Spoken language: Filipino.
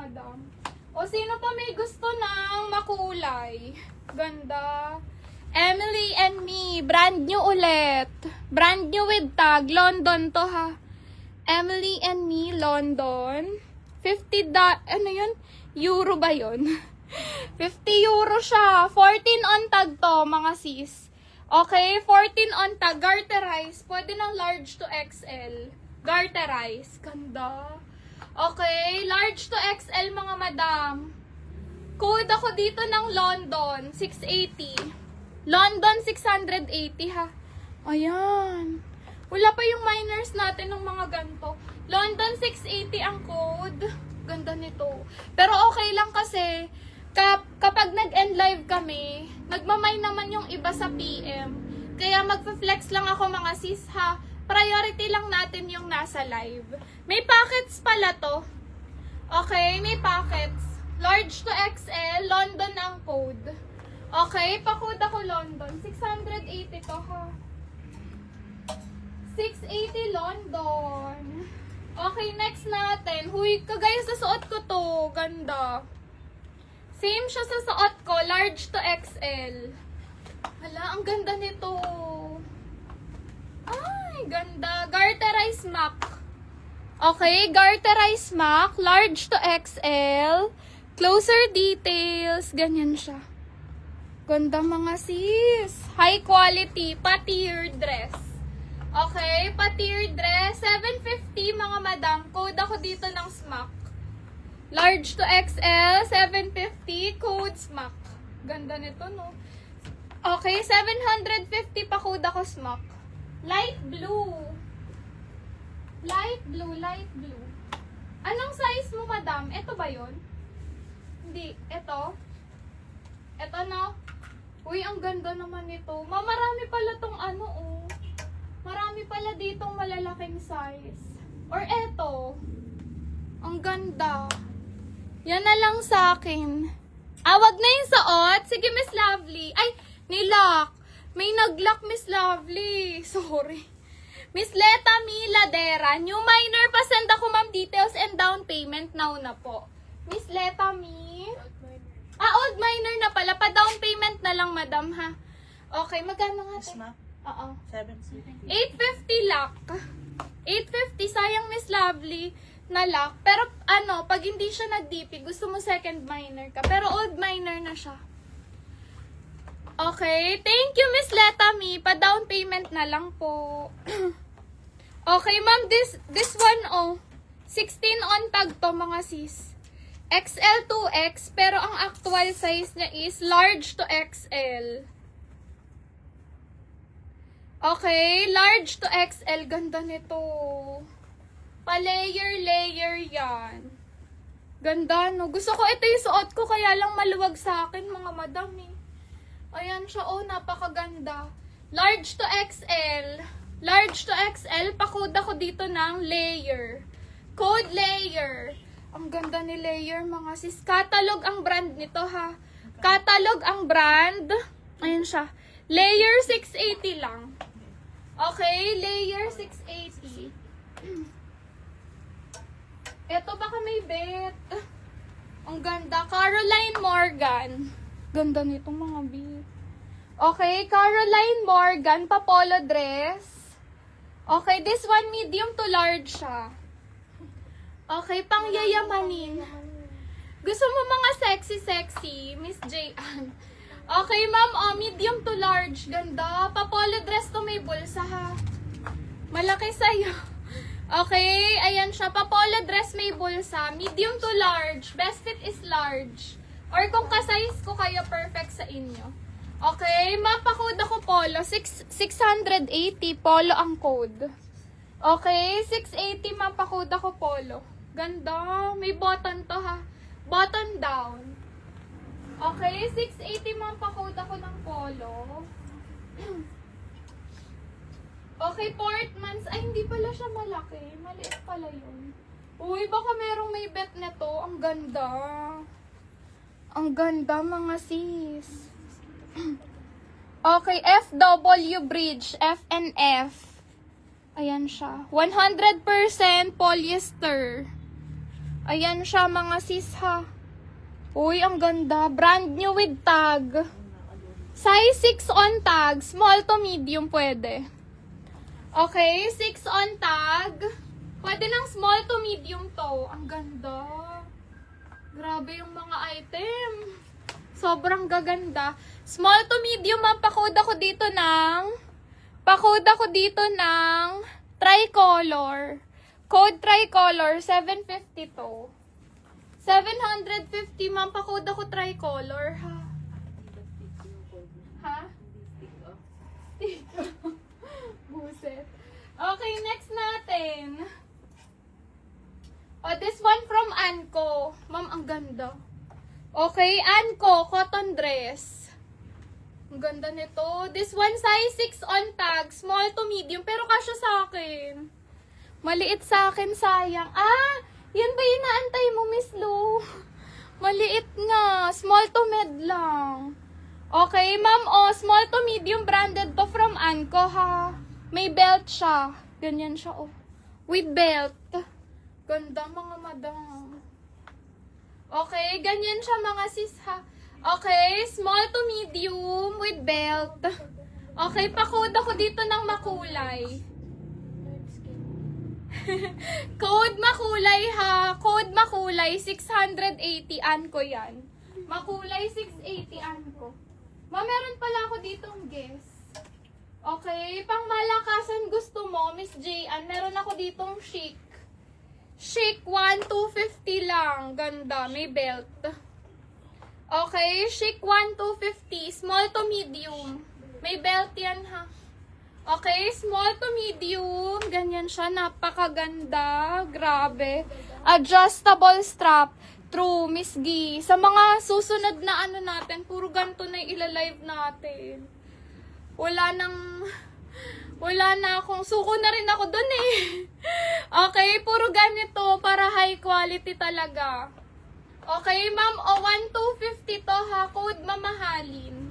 madam. O, sino pa may gusto ng makulay? Ganda. Emily and Me. Brand new ulit. Brand new with tag. London to ha. Emily and Me, London. 50 ano yun? Euro ba yun? 50 euro siya. 14 on tag to, mga sis. Okay, 14 on tag. Garterize. Pwede ng large to XL. Garterize. Ganda. Okay, large to XL, mga madam. Code ako dito ng London, 680. London, 680 ha. Ayan. Wala pa yung minors natin ng mga ganito. London, 680 ang code. Ganda nito. Pero okay lang kasi, kapag nag-end live kami, nagmamay naman yung iba sa PM. Kaya magpa-flex lang ako, mga sis ha. Priority lang natin yung nasa live. May packets pala to. Okay, may packets. Large to XL, London ang code. Okay, pa-code ako London. 680 to ha. 680 London. Okay, next natin. Huy, kagaya sa suot ko to. Ganda. Same siya sa suot ko. Large to XL. Hala, ang ganda nito. Ay, ganda. Garterize MAC. Okay, Garterize MAC. Large to XL. Closer details. Ganyan siya. Ganda, mga sis. High quality. Pa-tier dress. Okay, pa-tier dress. 750, mga madam. Code ako dito ng SMAC. Large to XL. 750. Code SMAC. Ganda nito, no? Okay, 750 pa code ako SMAC. Light blue. Light blue, light blue. Anong size mo, madam? Ito ba yun? Hindi. Ito? Ito, no? Uy, ang ganda naman nito. Marami pala tong ano, oh. Marami pala ditong malalaking size. Or eto. Ang ganda. Yan na lang sa akin. Wag na yung suot. Sige, Miss Lovely. Ay, nilock. May nag-lock, Miss Lovely. Sorry. Miss Leta Miladera. New minor pa. Send ako, ma'am, details and down payment now na po. Miss Leta Mi. Old minor na pala. Pa-down payment na lang, madam, ha? Okay, magkano nga? Oo. 850 lock. 850. Sayang, Miss Lovely, na lock. Pero, pag hindi siya nag-DP, gusto mo second minor ka. Pero old minor na siya. Okay, thank you, Miss Leta Mi. Pa-down payment na lang po. Okay, ma'am, this one, 16 on tag to, mga sis. XL to X, pero ang actual size niya is large to XL. Okay, large to XL. Ganda nito. Pa-layer yan. Ganda, no? Gusto ko ito yung suot ko, kaya lang maluwag sa akin, mga madam, eh. Ayan siya, napakaganda. Large to XL. Large to XL, pa-code ako dito ng layer. Code layer. Ang ganda ni layer, mga sis. Catalog ang brand nito, ha. Catalog ang brand. Ayan siya. Layer 680 lang. Okay, layer 680. Ito baka may bet. Ang ganda. Caroline Morgan. Ganda nitong mga bet. Okay, Caroline Morgan, pa-polo dress. Okay, this one medium to large siya. Okay, pang yayamanin. Gusto mo mga sexy, Miss J-Ann? Okay, ma'am, medium to large. Ganda. Pa-polo dress to, may bulsa, ha. Malaki sa'yo. Okay, ayan siya. Pa-polo dress, may bulsa. Medium to large. Best fit is large. Or kung ka-size ko kayo, perfect sa inyo. Okay, ma'am, pa-code ako polo. 680, polo ang code. Okay, 680, ma'am, pa-code ako polo. Ganda. May button to, ha. Button down. Okay, 680, ma'am, pa-code ako ng polo. Okay, Portmans. Ay, hindi pala siya malaki. Maliit pala yun. Uy, baka merong may bet nito. Ang ganda. Ang ganda, mga sis. Okay, FW Bridge. FNF. Ayan siya. 100% polyester. Ayan siya mga sis ha. Uy, ang ganda. Brand new with tag. Size 6 on tag. Small to medium pwede. Okay, 6 on tag. Pwede ng small to medium to. Ang ganda. Grabe yung mga item. Sobrang gaganda. Small to medium ang pa-code ako dito ng tricolor. Code tricolor 750 to. 750 ma'am, pa-code ako tricolor ha. Ha? Buset. Okay, next natin. Oh, this one from Anko. Ma'am, ang ganda. Okay, Anko, cotton dress. Ang ganda nito. This one, size 6 on tag. Small to medium, pero kasya sa akin. Maliit sa akin, sayang. Ah, yan ba yung naantay mo, Miss Lou? Maliit nga. Small to med lang. Okay, ma'am, oh, small to medium branded to from Anko, ha. May belt siya. Ganyan siya, oh. With belt. Ganda, mga madam. Okay, ganyan siya, mga sis, ha. Okay, small to medium with belt. Okay, pa-code ako dito ng makulay. Code makulay, ha. Code makulay, 680 Anko yan. Makulay, 680 Anko. Meron pala ako ditong guess. Okay, pang malakasan gusto mo, Miss J-Ann, meron ako ditong chic. Chic, 1,250 lang. Ganda, may belt. Okay, chic, 1,250. Small to medium. May belt yan, ha. Okay, small to medium. Ganyan siya, napakaganda. Grabe. Adjustable strap. True, Miss G. Sa mga susunod na ano natin, puro ganito na ilalive natin. Wala na akong, suko na rin ako dun eh. Okay, puro ganito para high quality talaga. Okay, ma'am, o 1,250 to ha, code mamahalin.